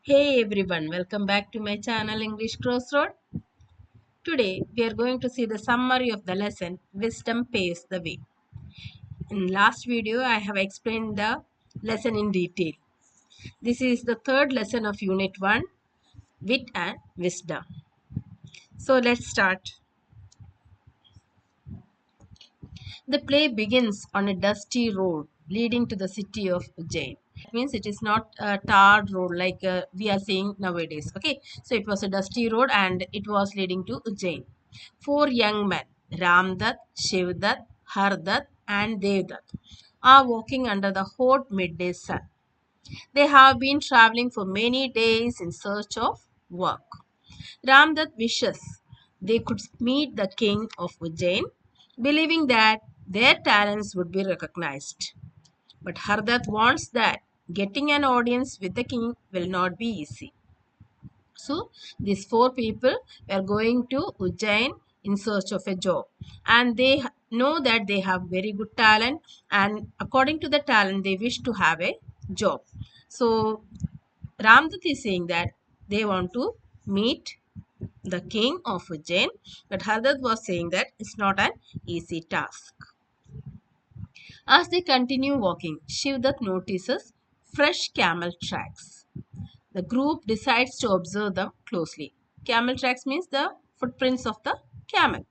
Hey everyone, welcome back to my channel English Crossroad. Today we are going to see the summary of the lesson Wisdom Paves the Way. In last video I have explained the lesson in detail. This is the third lesson of Unit 1, Wit and Wisdom. So let's start. The play begins on a dusty road leading to the city of Ujjain. It means it is not a tarred road like we are seeing nowadays. Okay, so it was a dusty road and it was leading to Ujjain. Four young men, Ramdat, Shivdat, Hardat, and Devdat, are walking under the hot midday sun. They have been traveling for many days in search of work. Ramdat wishes they could meet the king of Ujjain, believing that their talents would be recognized. But Hardat wants that getting an audience with the king will not be easy. So these four people were going to Ujjain in search of a job, and they know that they have very good talent, and according to the talent they wish to have a job. So Ramdat is saying that they want to meet the king of Ujjain, but Hardat was saying that it's not an easy task. As they continue walking, Shivdat notices fresh camel tracks. The group decides to observe them closely. Camel tracks means the footprints of the camel.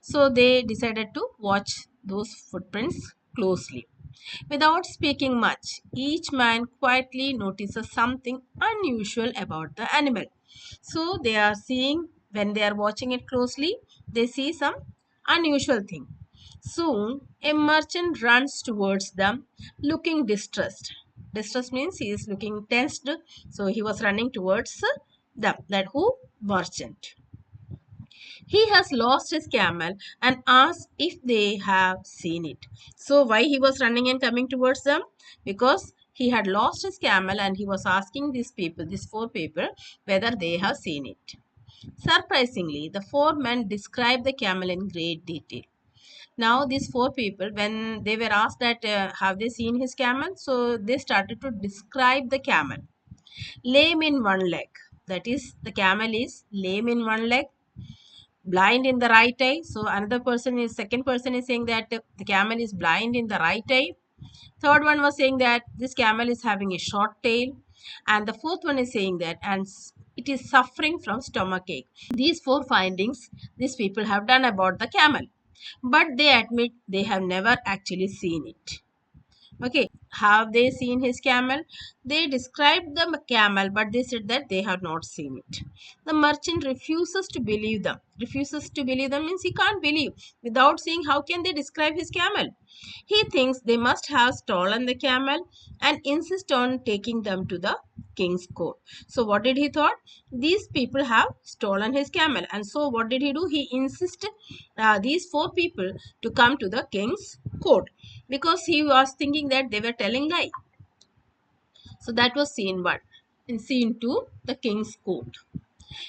So they decided to watch those footprints closely. Without speaking much, each man quietly notices something unusual about the animal. So they are seeing, when they are watching it closely, they see some unusual thing. Soon, a merchant runs towards them, looking distressed. Distressed means he is looking tensed, so he was running towards them. That who? Merchant. He has lost his camel and asks if they have seen it. So why he was running and coming towards them? Because he had lost his camel and he was asking these people, these four people, whether they have seen it. Surprisingly, the four men describe the camel in great detail. Now these four people, when they were asked that have they seen his camel, so they started to describe the camel. Lame in one leg, that is the camel is lame in one leg, blind in the right eye. So another person is, second person is saying that the camel is blind in the right eye. Third one was saying that this camel is having a short tail, and the fourth one is saying that and it is suffering from stomachache. These four findings these people have done about the camel, but they admit they have never actually seen it. Okay, have they seen his camel? They described the camel, but they said that they have not seen it. The merchant refuses to believe them. Refuses to believe them means he can't believe. Without seeing, how can they describe his camel? He thinks they must have stolen the camel and insists on taking them to the king's court. So what did he thought? These people have stolen his camel, and so what did he do? He insisted these four people to come to the king's court because he was thinking that they were telling lie. So that was scene 1. In scene 2, the king's court.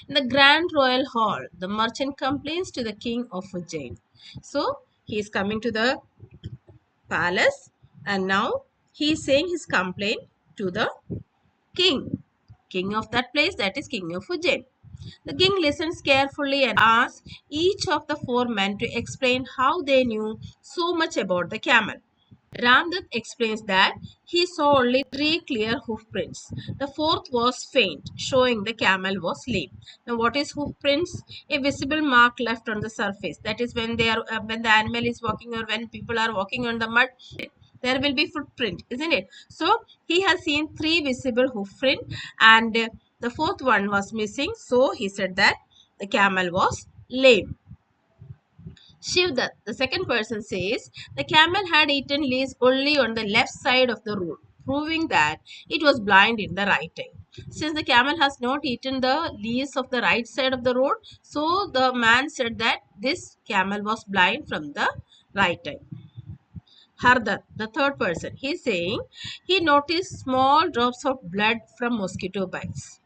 In the grand royal hall, the merchant complains to the king of Ujjain. So he is coming to the palace and now he is saying his complaint to the king of that place, that is king of Ujjain. The king listens carefully and asks each of the four men to explain how they knew so much about the camel. Ramdat explains that he saw only 3 clear hoof prints. The fourth was faint, showing the camel was lame. Now, what is hoof prints? A visible mark left on the surface. That is when they are when the animal is walking or when people are walking on the mud. There will be footprint, isn't it? So he has seen 3 visible hoof print, and the fourth one was missing. So he said that the camel was lame. Shivdat, the second person, says the camel had eaten leaves only on the left side of the road, proving that it was blind in the right eye. Since the camel has not eaten the leaves of the right side of the road, so the man said that this camel was blind from the right eye. Hardat, the third person, he is saying he noticed small drops of blood from mosquito bites.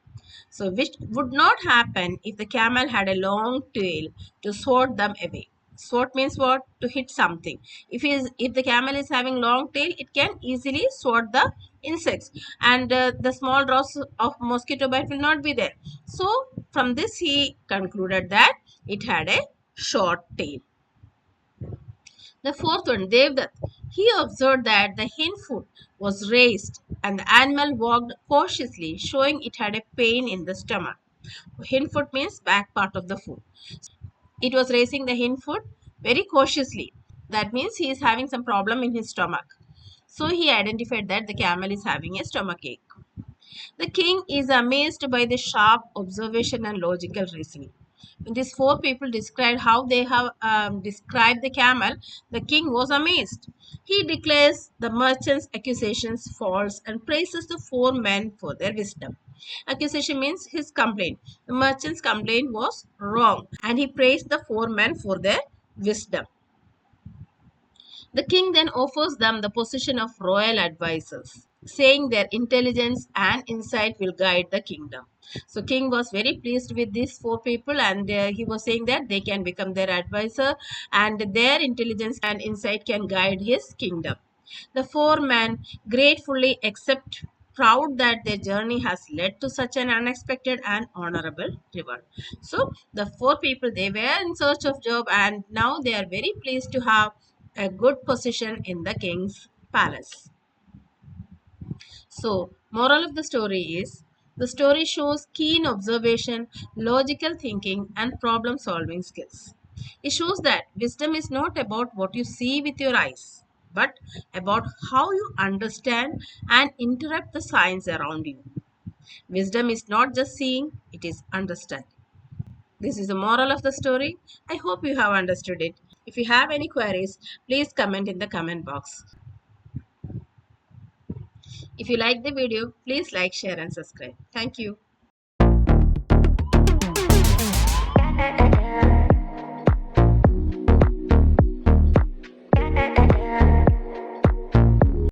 So, which would not happen if the camel had a long tail to swat them away. Swat means what? To hit something. If the camel is having long tail, it can easily swat the insects, and the small drops of mosquito bite will not be there. So from this he concluded that it had a short tail. The fourth one, Devdutt, he observed that the hind foot was raised and the animal walked cautiously, showing it had a pain in the stomach. Hind foot means back part of the foot. It was raising the hind foot very cautiously. That means he is having some problem in his stomach. So he identified that the camel is having a stomach ache. The king is amazed by the sharp observation and logical reasoning. When these four people described how they have described the camel, the king was amazed. He declares the merchant's accusations false and praises the four men for their wisdom. Accusation means his complaint. The merchant's complaint was wrong, and he praised the four men for their wisdom. The king then offers them the position of royal advisors, saying their intelligence and insight will guide the kingdom. So king was very pleased with these four people, and he was saying that they can become their advisor and their intelligence and insight can guide his kingdom. The four men gratefully accept, proud that their journey has led to such an unexpected and honorable reward. So the four people, they were in search of job, and now they are very pleased to have a good position in the king's palace. So, moral of the story is, the story shows keen observation, logical thinking, and problem solving skills. It shows that wisdom is not about what you see with your eyes, but about how you understand and interpret the science around you. Wisdom is not just seeing, it is understanding. This is the moral of the story. I hope you have understood it. If you have any queries, please comment in the comment box. If you like the video, please like, share and subscribe. Thank you.